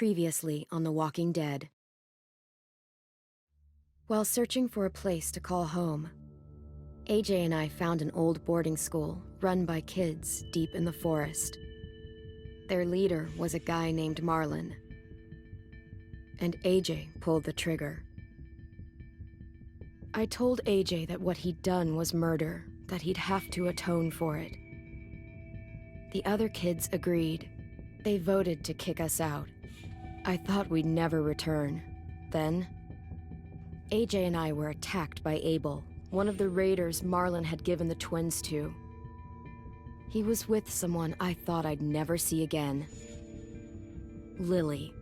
Previously on The Walking Dead. While searching for a place to call home, AJ and I found an old boarding school run by kids deep in the forest. Their leader was a guy named Marlon, and AJ pulled the trigger. I told AJ that what he'd done was murder, that he'd have to atone for it. The other kids agreed. They voted to kick us out. I thought we'd never return. Then, AJ and I were attacked by Abel, one of the raiders Marlon had given the twins to. He was with someone I thought I'd never see again. Lily.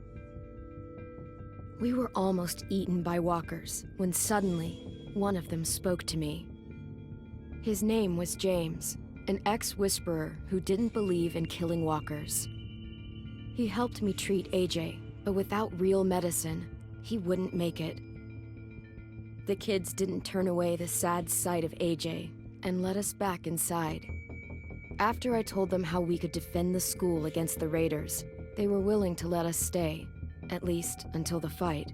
We were almost eaten by walkers when suddenly, one of them spoke to me. His name was James, an ex-whisperer who didn't believe in killing walkers. He helped me treat AJ, but without real medicine, he wouldn't make it. The kids didn't turn away the sad sight of AJ and let us back inside. After I told them how we could defend the school against the raiders, they were willing to let us stay, at least until the fight.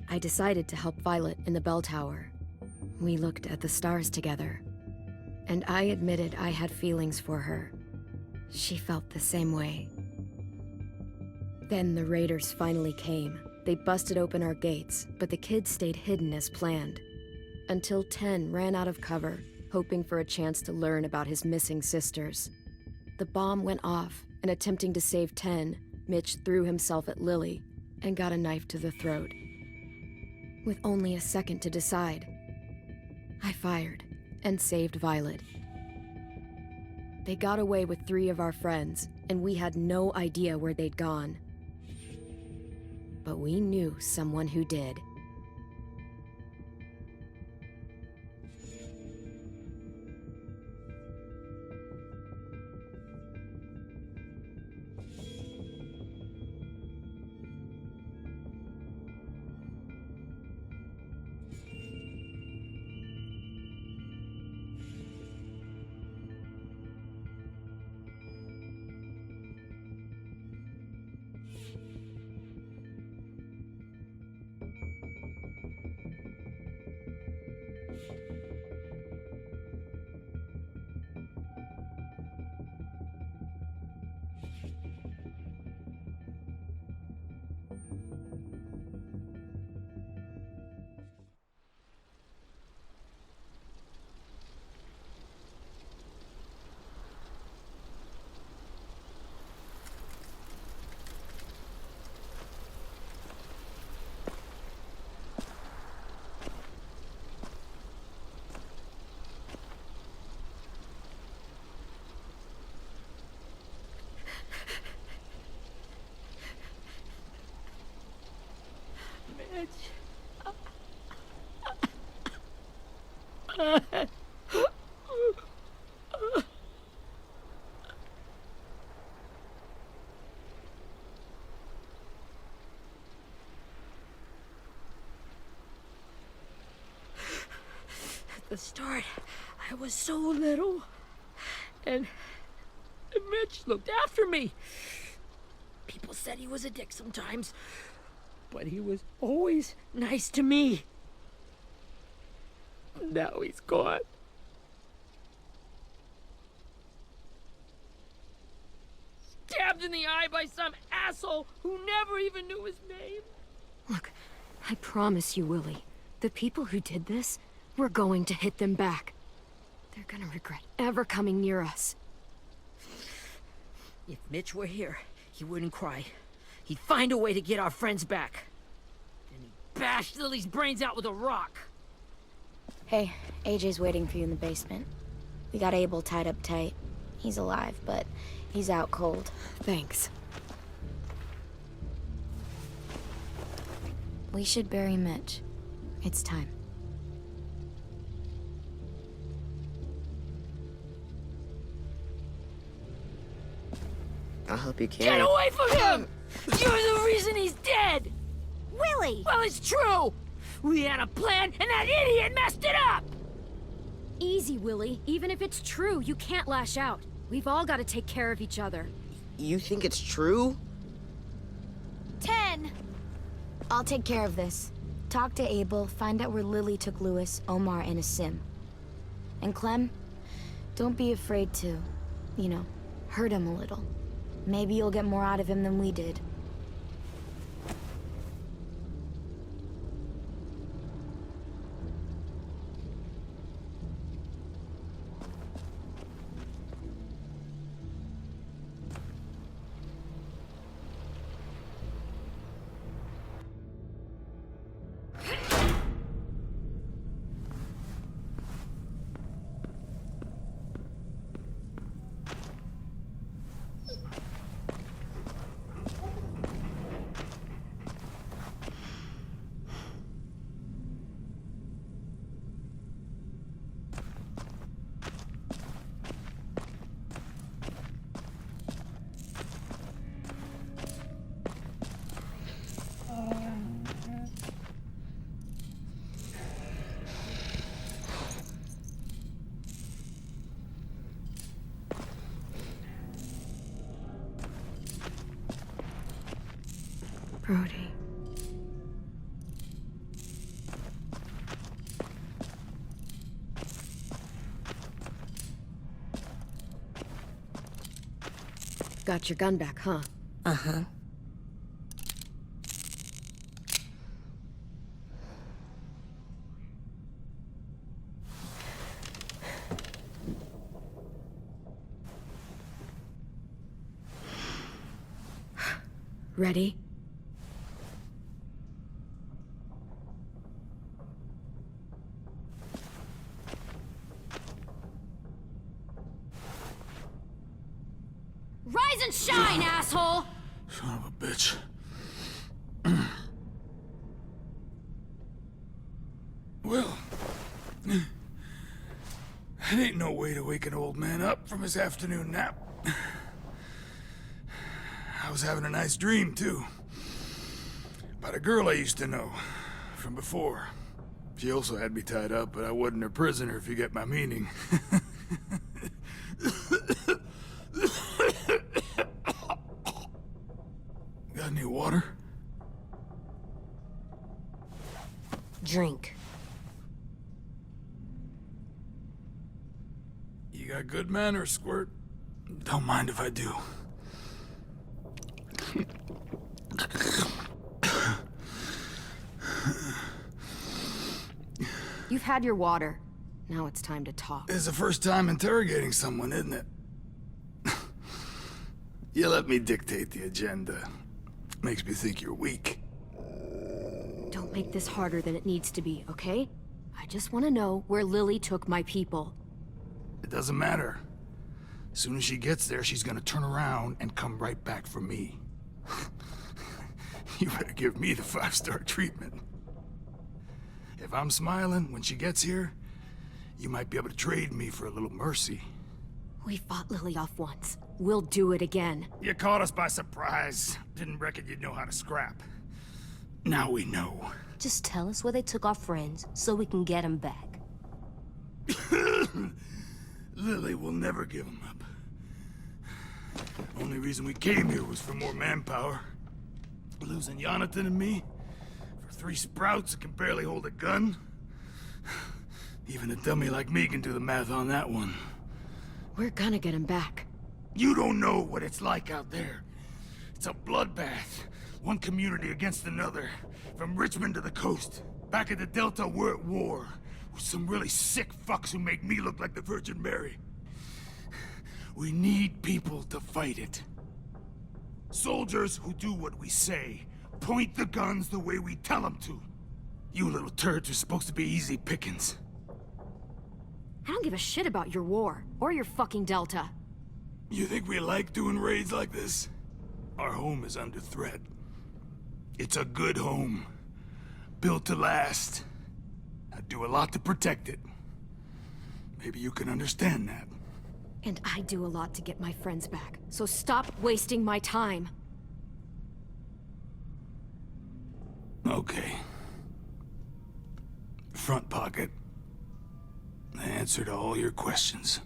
I decided to help Violet in the bell tower. We looked at the stars together, and I admitted I had feelings for her. She felt the same way. Then the raiders finally came. They busted open our gates, but the kids stayed hidden as planned. Until 10 ran out of cover, hoping for a chance to learn about his missing sisters. The bomb went off, and attempting to save 10, Mitch threw himself at Lily and got a knife to the throat. With only a second to decide, I fired and saved Violet. They got away with 3 of our friends, and we had no idea where they'd gone. But we knew someone who did. At the start, I was so little, and Mitch looked after me. People said he was a dick sometimes, but he was always nice to me. Now he's gone. Stabbed in the eye by some asshole who never even knew his name. Look, I promise you, Willie, the people who did this, we're going to hit them back. They're gonna regret ever coming near us. If Mitch were here, he wouldn't cry. He'd find a way to get our friends back. Then he'd bash Lily's brains out with a rock. Hey, AJ's waiting for you in the basement. We got Abel tied up tight. He's alive, but he's out cold. Thanks. We should bury Mitch. It's time. I'll help you carry. Get away from him! You're the reason he's dead! Willie! Well, it's true! We had a plan, and that idiot messed it up! Easy, Willie. Even if it's true, you can't lash out. We've all got to take care of each other. You think it's true? 10! I'll take care of this. Talk to Abel, find out where Lily took Lewis, Omar, and a sim. And Clem, don't be afraid to, hurt him a little. Maybe you'll get more out of him than we did. Brody. Got your gun back, huh? Uh-huh. Ready? Rise and shine, asshole! Son of a bitch. Well, that ain't no way to wake an old man up from his afternoon nap. I was having a nice dream, too. About a girl I used to know from before. She also had me tied up, but I wasn't her prisoner, if you get my meaning. Got any water? Drink. You got good manners, Squirt. Don't mind if I do. You've had your water. Now it's time to talk. It's the first time interrogating someone, isn't it? You let me dictate the agenda. Makes me think you're weak. Don't make this harder than it needs to be, okay? I just want to know where Lily took my people. It doesn't matter. As soon as she gets there, she's gonna turn around and come right back for me. You better give me the 5-star treatment. If I'm smiling when she gets here, you might be able to trade me for a little mercy. We fought Lily off once. We'll do it again. You caught us by surprise. Didn't reckon you'd know how to scrap. Now we know. Just tell us where they took our friends so we can get them back. Lily will never give them up. Only reason we came here was for more manpower. Losing Jonathan and me for 3 sprouts that can barely hold a gun. Even a dummy like me can do the math on that one. We're gonna get him back. You don't know what it's like out there. It's a bloodbath. One community against another. From Richmond to the coast. Back at the Delta, we're at war. With some really sick fucks who make me look like the Virgin Mary. We need people to fight it. Soldiers who do what we say. Point the guns the way we tell them to. You little turds are supposed to be easy pickings. I don't give a shit about your war, or your fucking Delta. You think we like doing raids like this? Our home is under threat. It's a good home. Built to last. I'd do a lot to protect it. Maybe you can understand that. And I do a lot to get my friends back, so stop wasting my time. Okay. Front pocket. The answer to all your questions.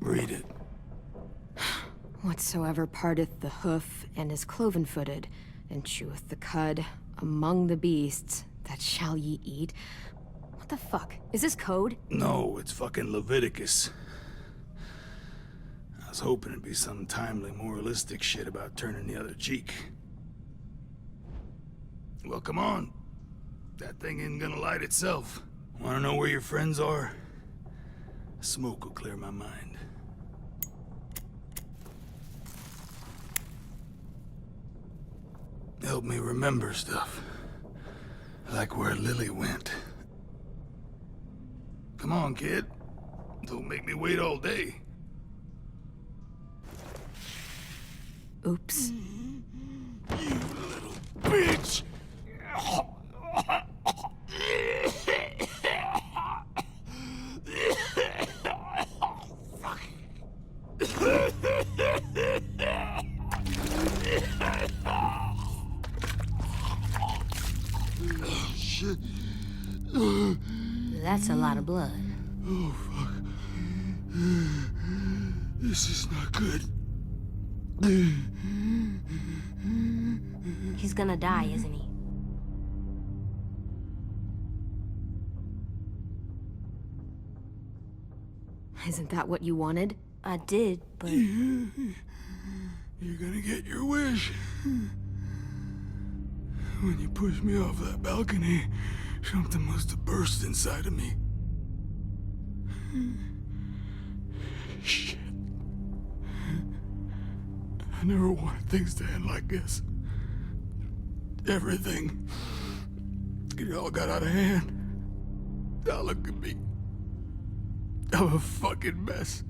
Read it. Whatsoever parteth the hoof and is cloven-footed, and cheweth the cud, among the beasts, that shall ye eat. What the fuck? Is this code? No, it's fucking Leviticus. I was hoping it'd be some timely, moralistic shit about turning the other cheek. Well, come on. That thing ain't gonna light itself. Wanna know where your friends are? Smoke will clear my mind. Help me remember stuff. Like where Lily went. Come on, kid. Don't make me wait all day. Oops. You little bitch! Shit. That's a lot of blood. Oh, fuck. This is not good. He's gonna die, isn't he? Isn't that what you wanted? I did, but You're gonna get your wish. When you pushed me off that balcony, something must have burst inside of me. Shit. I never wanted things to end like this. Everything. It all got out of hand. Now look at me. I'm a fucking mess.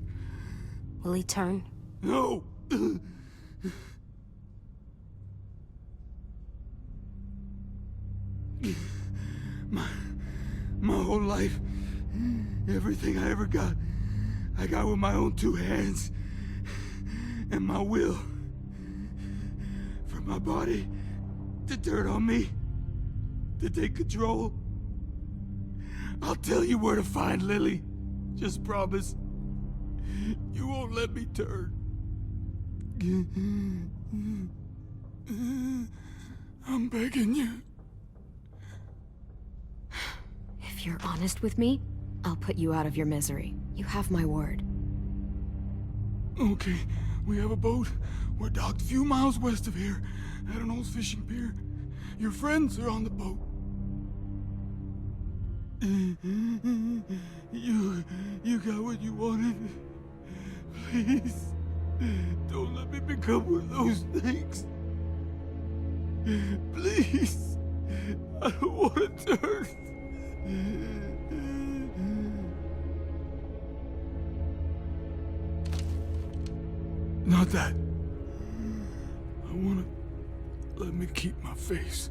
will he turn? No! My whole life, everything I ever got, I got with my own two hands. And my will. For my body to turn on me, to take control. I'll tell you where to find Lily. Just promise. You won't let me turn. I'm begging you. If you're honest with me, I'll put you out of your misery. You have my word. Okay, we have a boat. We're docked a few miles west of here, at an old fishing pier. Your friends are on the boat. You got what you wanted. Please, don't let me become one of those things. Please, I don't want to turn. Not that. I want to let me keep my face.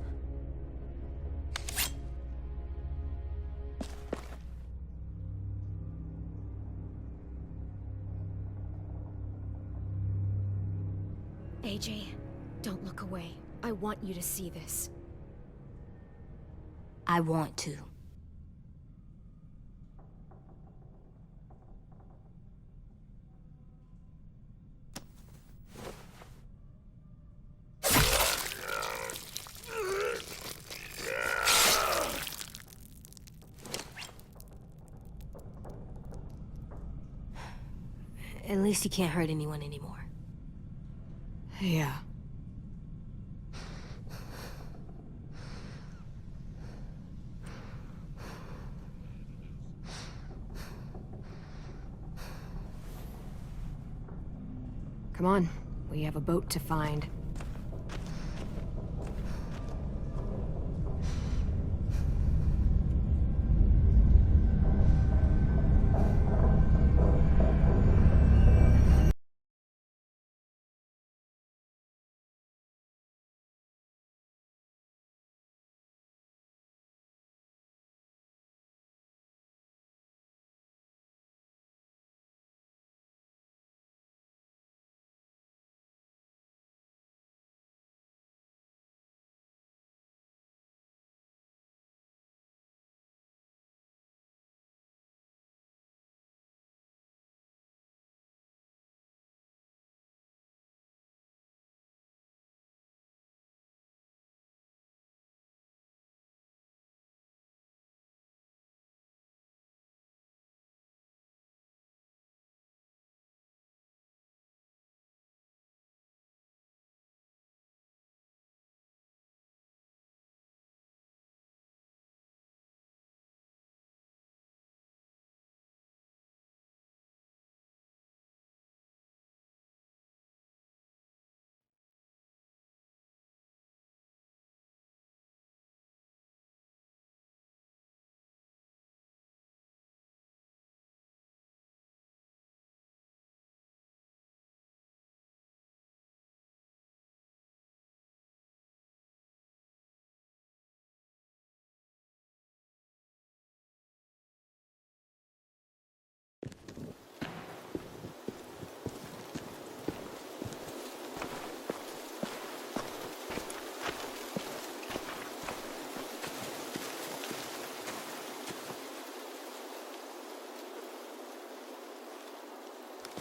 AJ, don't look away. I want you to see this. I want to. At least he can't hurt anyone anymore. Yeah. Come on, we have a boat to find.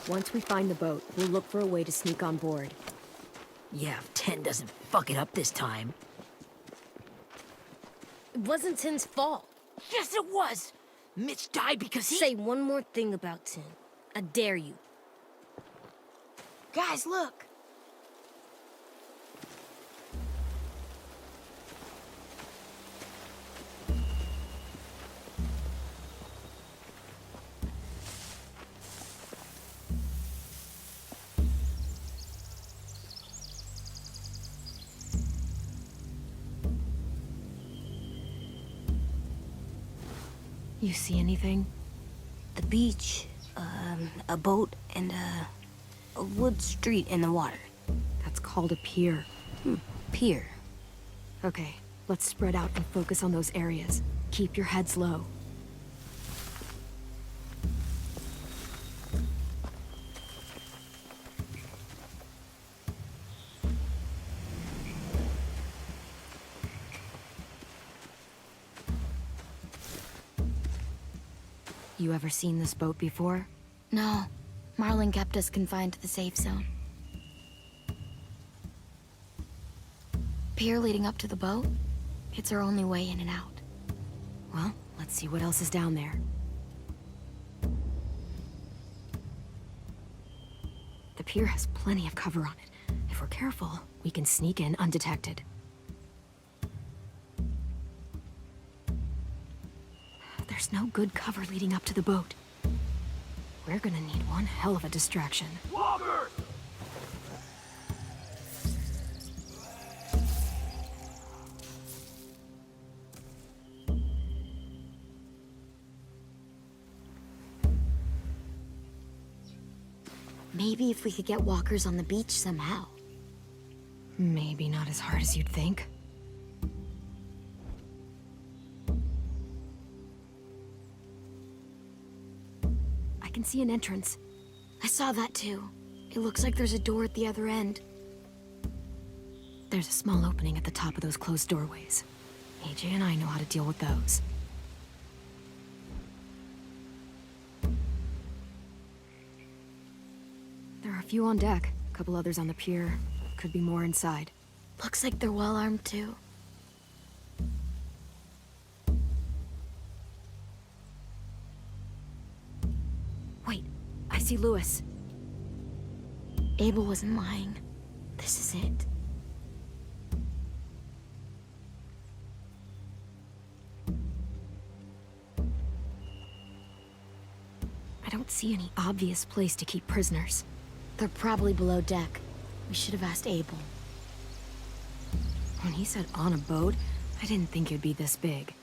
Once we find the boat, we'll look for a way to sneak on board. Yeah, if 10 doesn't fuck it up this time. It wasn't Tin's fault. Yes, it was! Mitch died because he— Say one more thing about Tin. I dare you. Guys, look! You see anything? The beach, a boat, and a wood street in the water. That's called a pier. Pier. Okay, let's spread out and focus on those areas. Keep your heads low. You ever seen this boat before? No. Marlin kept us confined to the safe zone. Pier leading up to the boat? It's our only way in and out. Well, let's see what else is down there. The pier has plenty of cover on it. If we're careful, we can sneak in undetected. There's no good cover leading up to the boat. We're gonna need one hell of a distraction. Walker! Maybe if we could get walkers on the beach somehow. Maybe not as hard as you'd think. I can see an entrance. I saw that too. It looks like there's a door at the other end. There's a small opening at the top of those closed doorways. AJ and I know how to deal with those. There are a few on deck, a couple others on the pier. Could be more inside. Looks like they're well armed too. Wait, I see Lewis. Abel wasn't lying. This is it. I don't see any obvious place to keep prisoners. They're probably below deck. We should have asked Abel. When he said on a boat, I didn't think it'd be this big.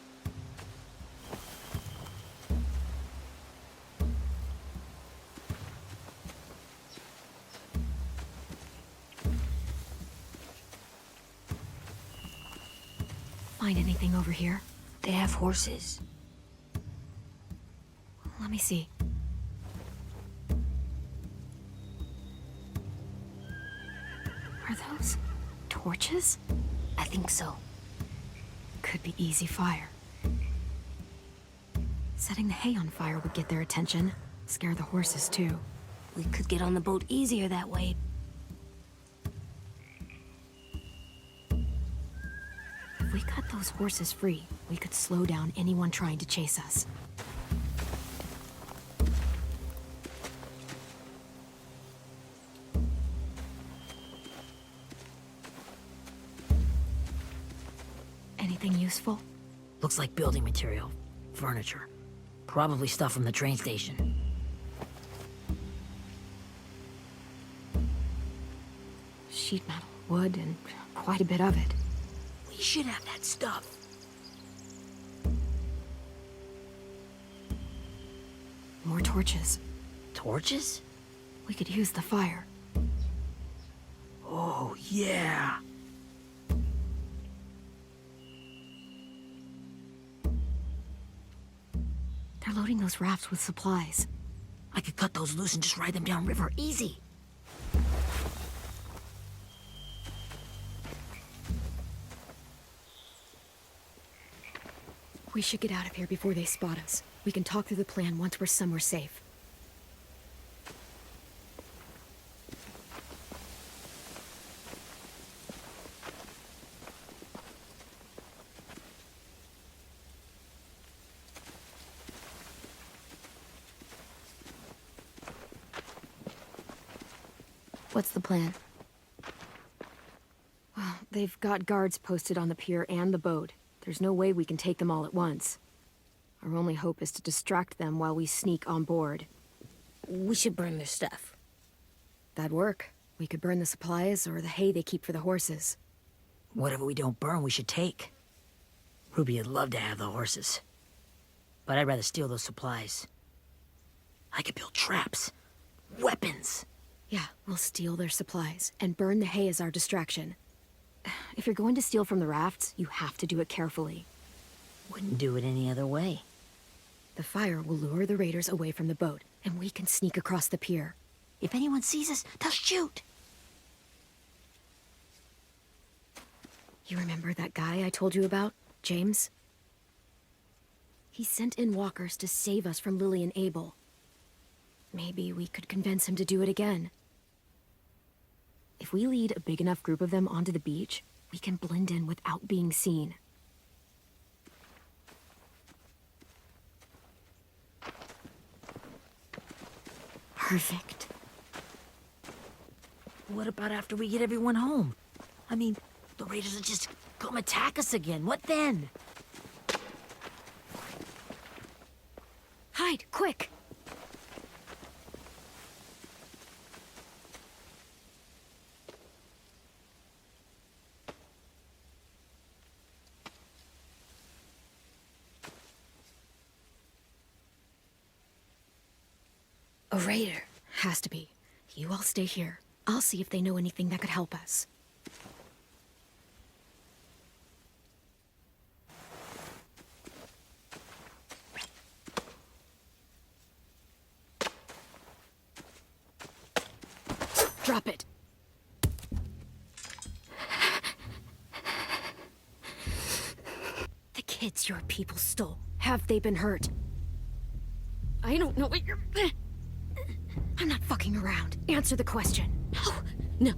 Find anything over here? They have horses. Let me see. Are those torches? I think so. Could be easy fire. Setting the hay on fire would get their attention. Scare the horses, too. We could get on the boat easier that way. If we cut those horses free, we could slow down anyone trying to chase us. Anything useful? Looks like building material. Furniture. Probably stuff from the train station. Sheet metal, wood, and quite a bit of it. We should have that stuff. More torches. Torches? We could use the fire. Oh, yeah. They're loading those rafts with supplies. I could cut those loose and just ride them downriver. Easy. We should get out of here before they spot us. We can talk through the plan once we're somewhere safe. What's the plan? Well, they've got guards posted on the pier and the boat. There's no way we can take them all at once. Our only hope is to distract them while we sneak on board. We should burn their stuff. That'd work. We could burn the supplies or the hay they keep for the horses. Whatever we don't burn, we should take. Ruby would love to have the horses. But I'd rather steal those supplies. I could build traps. Weapons. Yeah, we'll steal their supplies and burn the hay as our distraction. If you're going to steal from the rafts, you have to do it carefully. Wouldn't do it any other way. The fire will lure the raiders away from the boat, and we can sneak across the pier. If anyone sees us, they'll shoot. You remember that guy I told you about, James? He sent in walkers to save us from Lily and Abel. Maybe we could convince him to do it again. If we lead a big enough group of them onto the beach, we can blend in without being seen. Perfect. What about after we get everyone home? I mean, the raiders will just come attack us again. What then? Hide, quick! A raider. Has to be. You all stay here. I'll see if they know anything that could help us. Drop it. The kids your people stole. Have they been hurt? I don't know what you're... I'm not fucking around. Answer the question. No.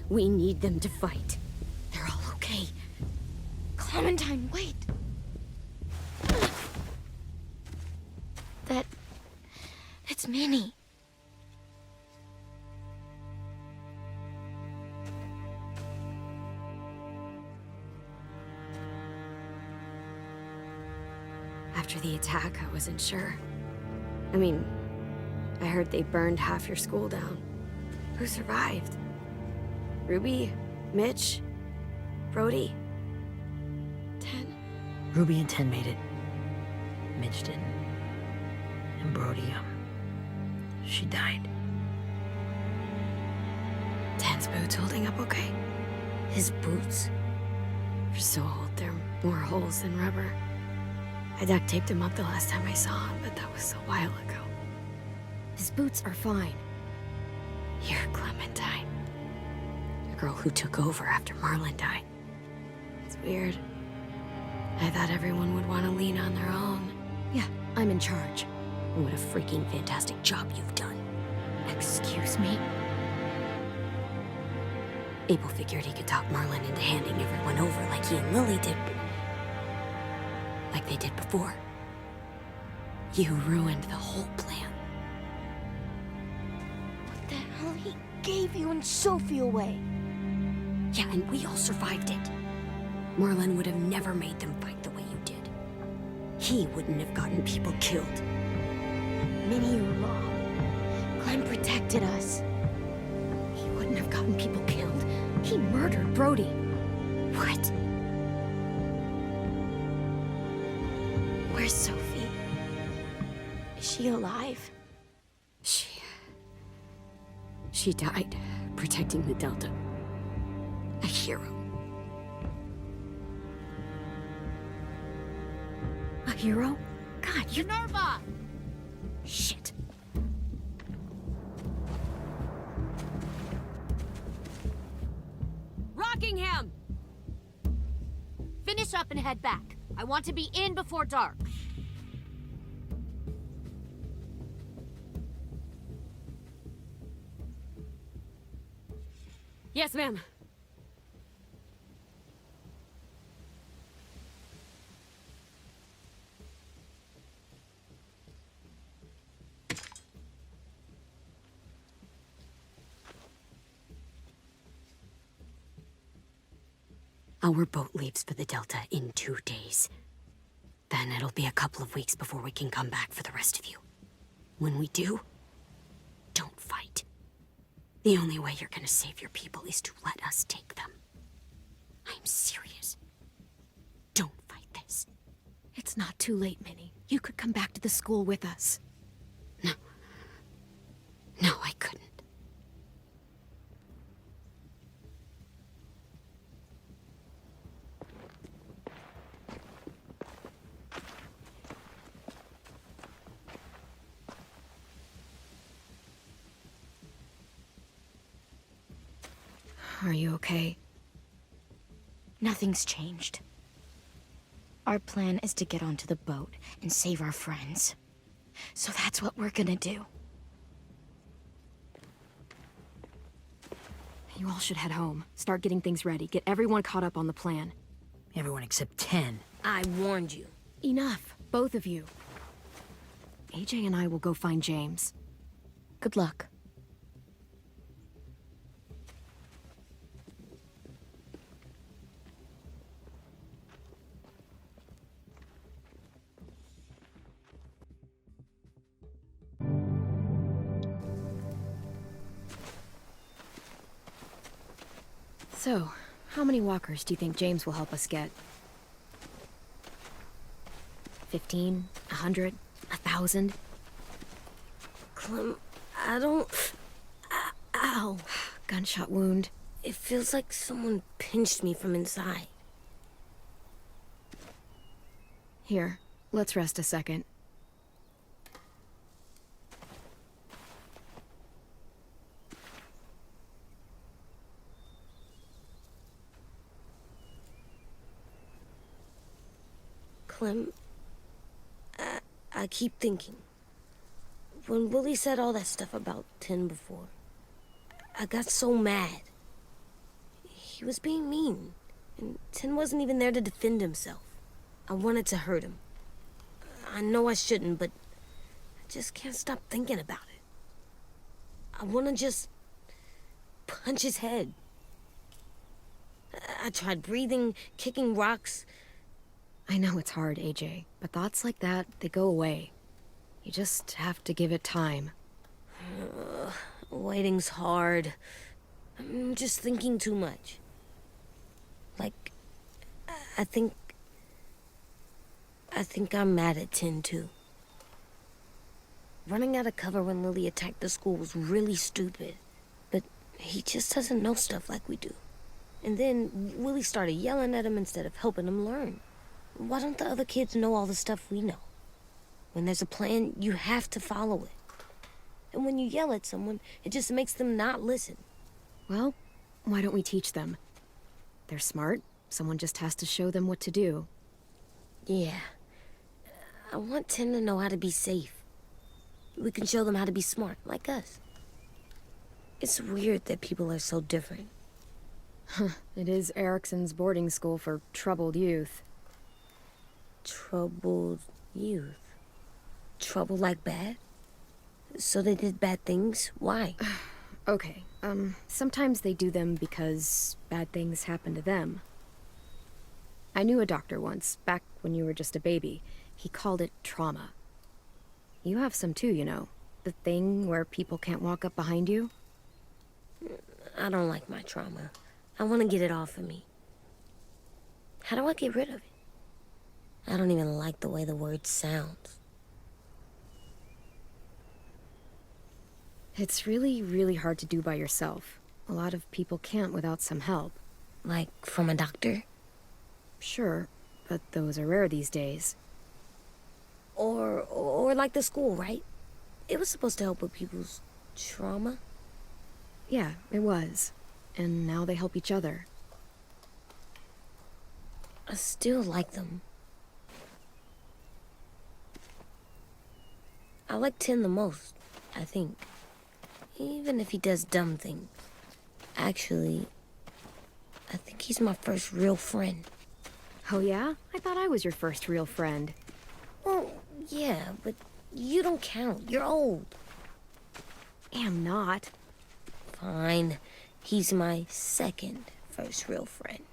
We need them to fight. They're all okay. Clementine, wait. That's Minnie. After the attack, I wasn't sure. I mean, I heard they burned half your school down. Who survived? Ruby? Mitch? Brody? 10? Ruby and 10 made it. Mitch didn't. And Brody, she died. 10's boots holding up okay? His boots. They're so old, there are more holes than rubber. I duct taped him up the last time I saw him, but that was a while ago. His boots are fine. You're Clementine. The girl who took over after Marlon died. It's weird. I thought everyone would want to lean on their own. Yeah, I'm in charge. What a freaking fantastic job you've done. Excuse me? Abel figured he could talk Marlon into handing everyone over like he and Lily did, like they did before. You ruined the whole plan. What the hell? He gave you and Sophie away. Yeah, and we all survived it. Marlon would have never made them fight the way you did. He wouldn't have gotten people killed. Minnie, you're wrong. Clem protected us. He wouldn't have gotten people killed. He murdered Brody. What? Where's Sophie? Is she alive? She died protecting the Delta. A hero. A hero? God, you... Nerva! Shit. Rockingham! Finish up and head back. I want to be in before dark. Yes, ma'am. Our boat leaves for the Delta in 2 days. Then it'll be a couple of weeks before we can come back for the rest of you. When we do, don't fight. The only way you're gonna save your people is to let us take them. I'm serious. Don't fight this. It's not too late, Minnie. You could come back to the school with us. No. No, I couldn't. Are you okay? Nothing's changed. Our plan is to get onto the boat and save our friends. So that's what we're gonna do. You all should head home. Start getting things ready. Get everyone caught up on the plan. Everyone except 10. I warned you. Enough, both of you. AJ and I will go find James. Good luck. So, how many walkers do you think James will help us get? 15? 100? 1,000? Clem, I don't... Ow. Gunshot wound. It feels like someone pinched me from inside. Here, let's rest a second. Clem, I keep thinking. When Willie said all that stuff about 10 before, I got so mad. He was being mean, and 10 wasn't even there to defend himself. I wanted to hurt him. I know I shouldn't, but I just can't stop thinking about it. I want to just punch his head. I tried breathing, kicking rocks. I know it's hard, AJ, but thoughts like that, they go away. You just have to give it time. Waiting's hard. I'm just thinking too much. Like, I think I'm mad at 10 too. Running out of cover when Lily attacked the school was really stupid. But he just doesn't know stuff like we do. And then Willie started yelling at him instead of helping him learn. Why don't the other kids know all the stuff we know? When there's a plan, you have to follow it. And when you yell at someone, it just makes them not listen. Well, why don't we teach them? They're smart. Someone just has to show them what to do. Yeah. I want 10 to know how to be safe. We can show them how to be smart, like us. It's weird that people are so different. It is Erickson's boarding school for troubled youth. Troubled youth? Trouble like bad? So they did bad things? Why? Okay, sometimes they do them because bad things happen to them. I knew a doctor once, back when you were just a baby. He called it trauma. You have some too, you know. The thing where people can't walk up behind you. I don't like my trauma. I want to get it off of me. How do I get rid of it? I don't even like the way the word sounds. It's really, really hard to do by yourself. A lot of people can't without some help. Like from a doctor? Sure, but those are rare these days. Or like the school, right? It was supposed to help with people's trauma. Yeah, it was. And now they help each other. I still like them. I like 10 the most, I think. Even if he does dumb things. Actually, I think he's my first real friend. Oh yeah? I thought I was your first real friend. Well, yeah, but you don't count. You're old. Am not. Fine. He's my second first real friend.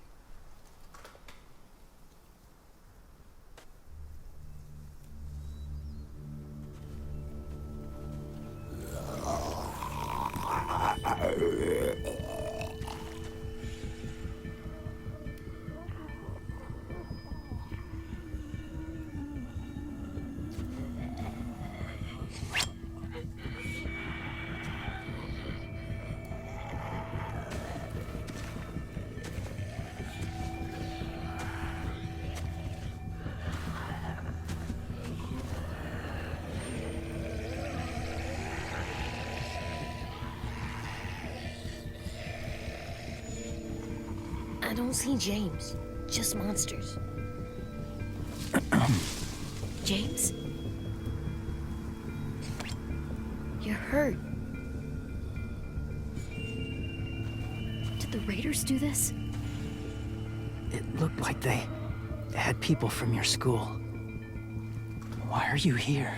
I don't see James. Just monsters. James? You're hurt. Did the raiders do this? It looked like they had people from your school. Why are you here?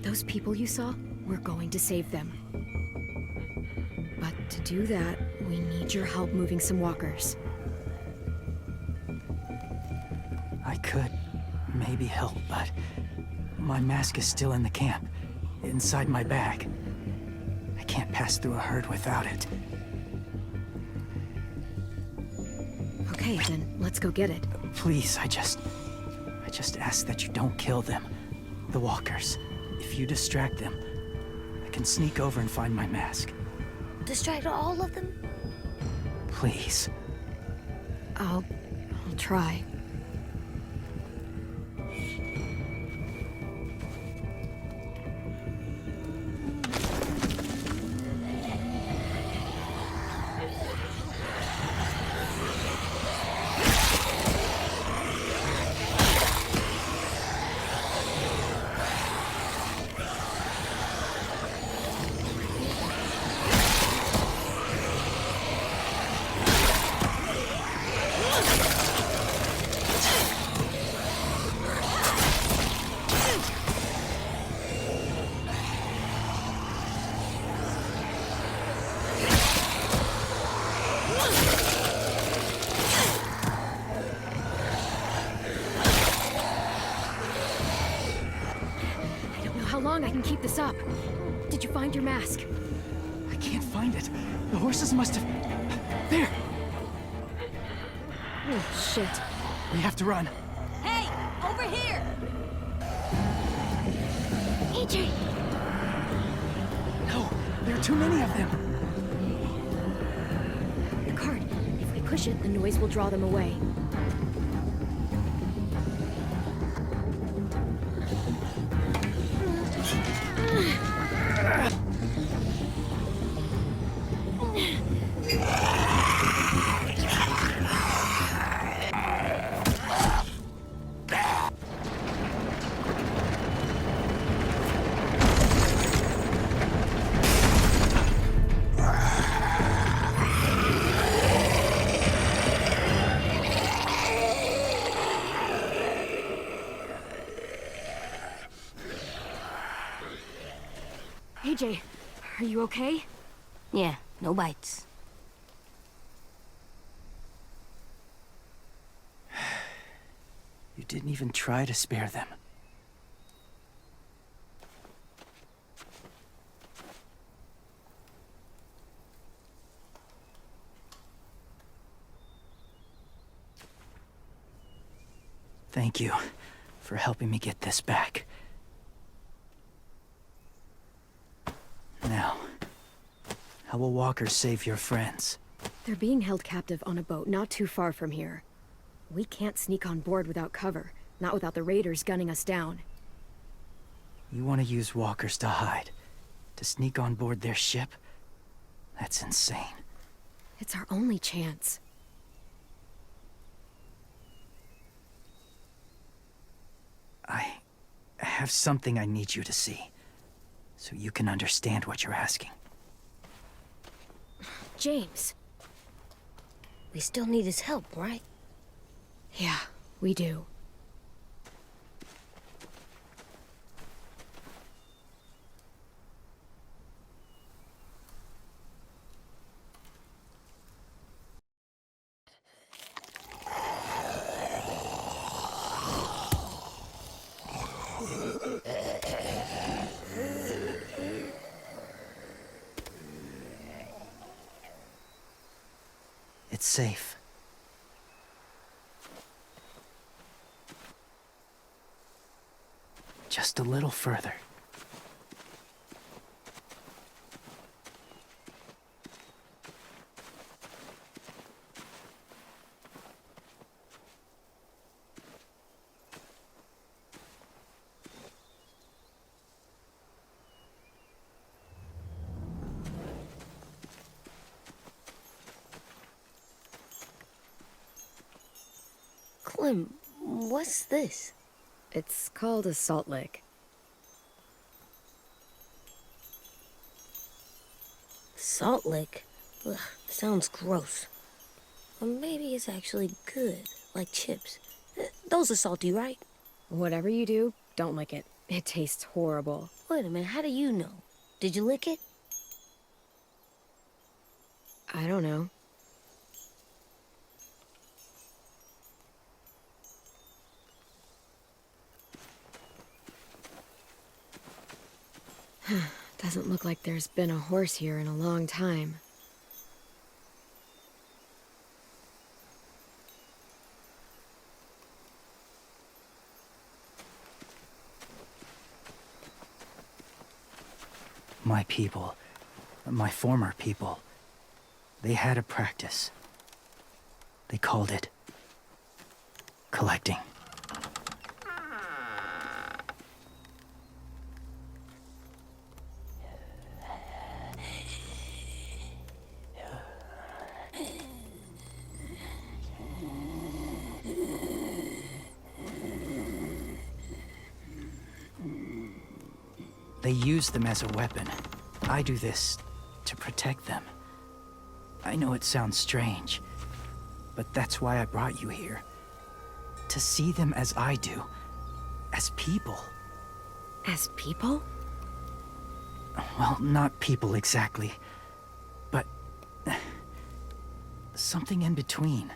Those people you saw, we're going to save them. But to do that, we need your help moving some walkers. I could maybe help, but my mask is still in the camp, inside my bag. I can't pass through a herd without it. Okay, then let's go get it. Please, I just ask that you don't kill them. The walkers. If you distract them, I can sneak over and find my mask. Distract all of them? Please. I'll try. How long I can keep this up? Did you find your mask? I can't find it. The horses must have... There! Oh, shit. We have to run. Hey, over here! AJ! No, there are too many of them. The cart. If we push it, the noise will draw them away. AJ, are you okay? Yeah, no bites. You didn't even try to spare them. Thank you for helping me get this back. Now, how will walkers save your friends? They're being held captive on a boat not too far from here. We can't sneak on board without cover, not without the raiders gunning us down. You want to use walkers to hide? To sneak on board their ship? That's insane. It's our only chance. I have something I need you to see, so you can understand what you're asking. James. We still need his help, right? Yeah, we do. It's safe. Just a little further. Clem, what's this? It's called a salt lick. Salt lick? Ugh, sounds gross. Or maybe it's actually good, like chips. Those are salty, right? Whatever you do, don't lick it. It tastes horrible. Wait a minute, how do you know? Did you lick it? I don't know. Doesn't look like there's been a horse here in a long time. My people, my former people, they had a practice. They called it collecting. They use them as a weapon. I do this to protect them. I know it sounds strange, but that's why I brought you here. To see them as I do, as people. As people? Well, not people exactly, but something in between.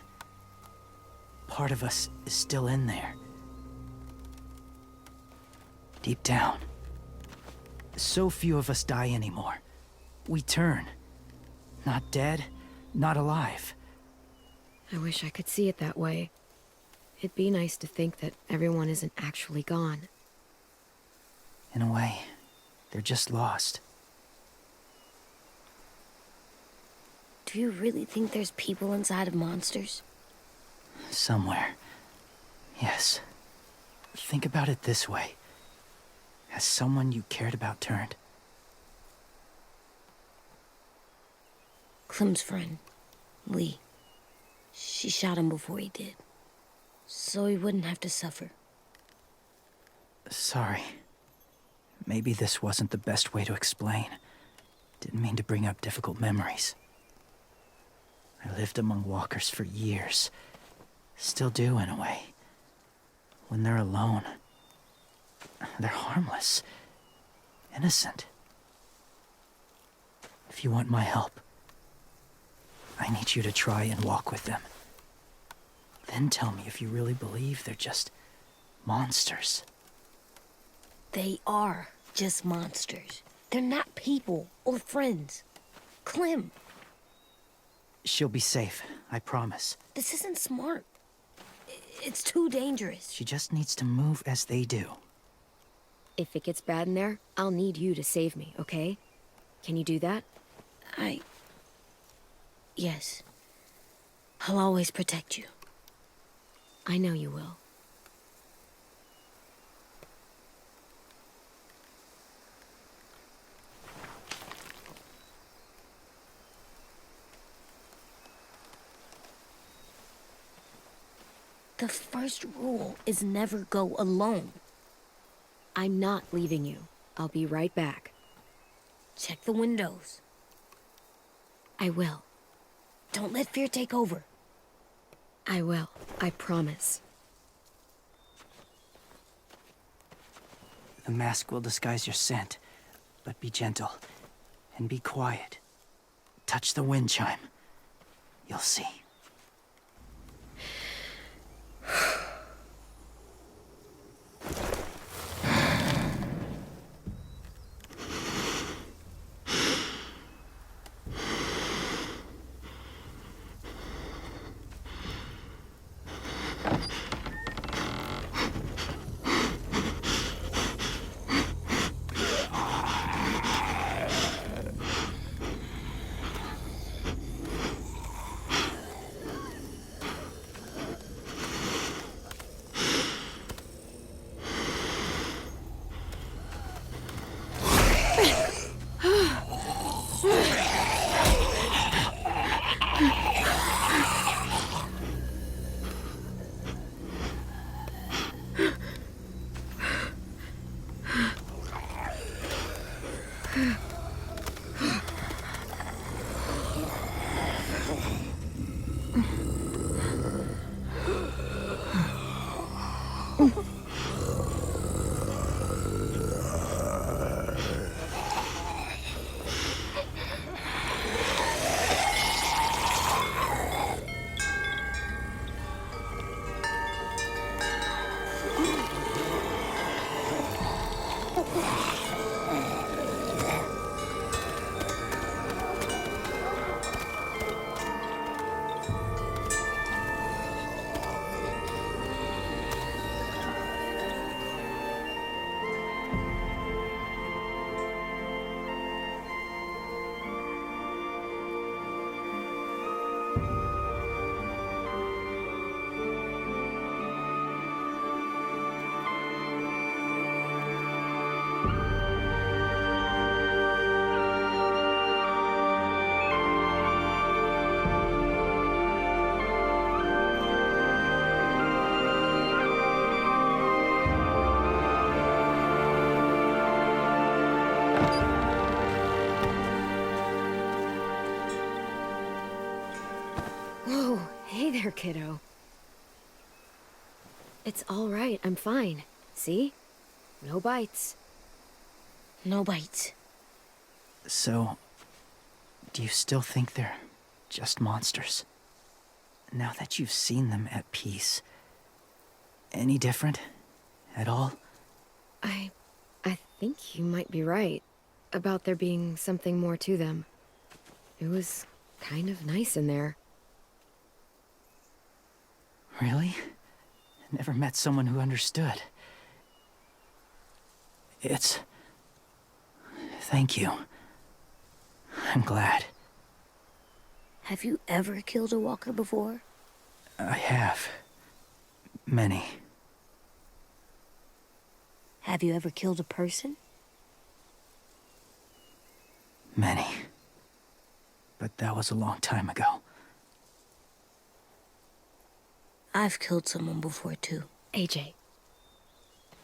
Part of us is still in there. Deep down. So few of us die anymore. We turn. Not dead, not alive. I wish I could see it that way. It'd be nice to think that everyone isn't actually gone. In a way, they're just lost. Do you really think there's people inside of monsters? Somewhere. Yes. Think about it this way. Has someone you cared about turned? Clem's friend, Lee. She shot him before he did. So he wouldn't have to suffer. Sorry. Maybe this wasn't the best way to explain. Didn't mean to bring up difficult memories. I lived among walkers for years. Still do, in a way. When they're alone, they're harmless. Innocent. If you want my help, I need you to try and walk with them. Then tell me if you really believe they're just monsters. They are just monsters. They're not people or friends. Clem, She'll be safe, I promise. this isn't smart. It's too dangerous. She just needs to move as they do. If it gets bad in there, I'll need you to save me, okay? Can you do that? Yes. I'll always protect you. I know you will. The first rule is never go alone. I'm not leaving you. I'll be right back. Check the windows. I will. Don't let fear take over. I will. I promise. The mask will disguise your scent, but be gentle and be quiet. Touch the wind chime. You'll see. there, kiddo. It's all right, I'm fine. See? No bites. No bites. So, do you still think they're just monsters? Now that you've seen them at peace, any different at all? I think you might be right about there being something more to them. It was kind of nice in there. Really? Never met someone who understood. Thank you. I'm glad. Have you ever killed a walker before? I have. Many. Have you ever killed a person? Many. But that was a long time ago. I've killed someone before, too. AJ.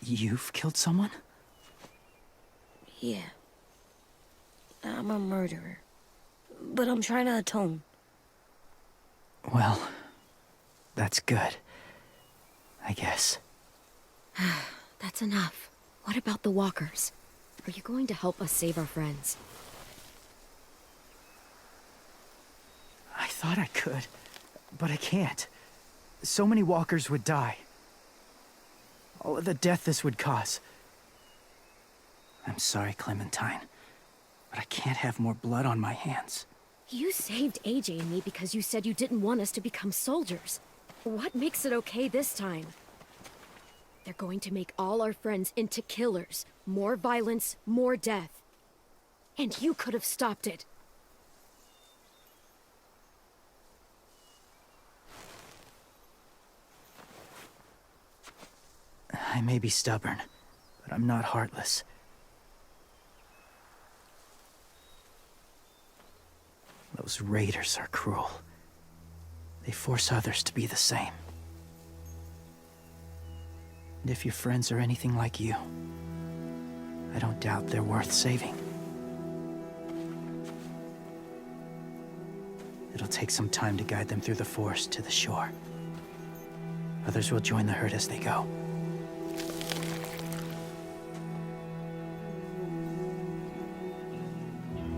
You've killed someone? Yeah. I'm a murderer. But I'm trying to atone. Well, that's good. I guess. That's enough. What about the walkers? Are you going to help us save our friends? I thought I could, but I can't. So many walkers would die. All of the death this would cause. I'm sorry, Clementine, but I can't have more blood on my hands. You saved AJ and me because you said you didn't want us to become soldiers. What makes it okay this time? They're going to make all our friends into killers. More violence, more death. And you could have stopped it. I may be stubborn, but I'm not heartless. Those raiders are cruel. They force others to be the same. And if your friends are anything like you, I don't doubt they're worth saving. It'll take some time to guide them through the forest to the shore. Others will join the herd as they go.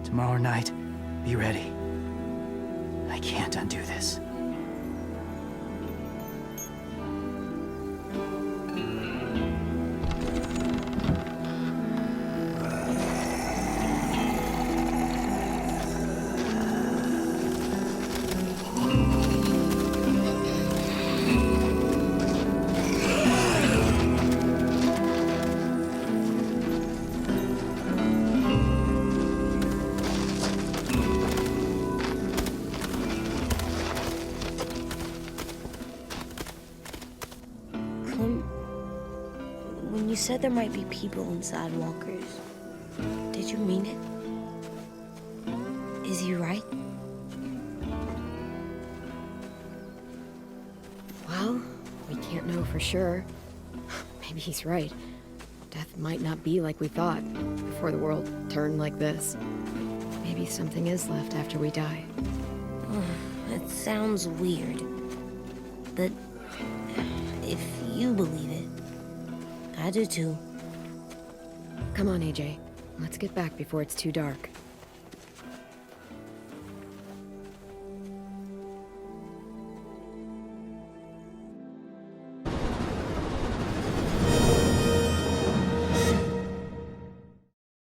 Tomorrow night, be ready. I can't undo this. When you said there might be people inside walkers, did you mean it? Is he right? Well, we can't know for sure. Maybe he's right. Death might not be like we thought before the world turned like this. Maybe something is left after we die. It sounds weird. But if you believe it, I do too. Come on, AJ. Let's get back before it's too dark.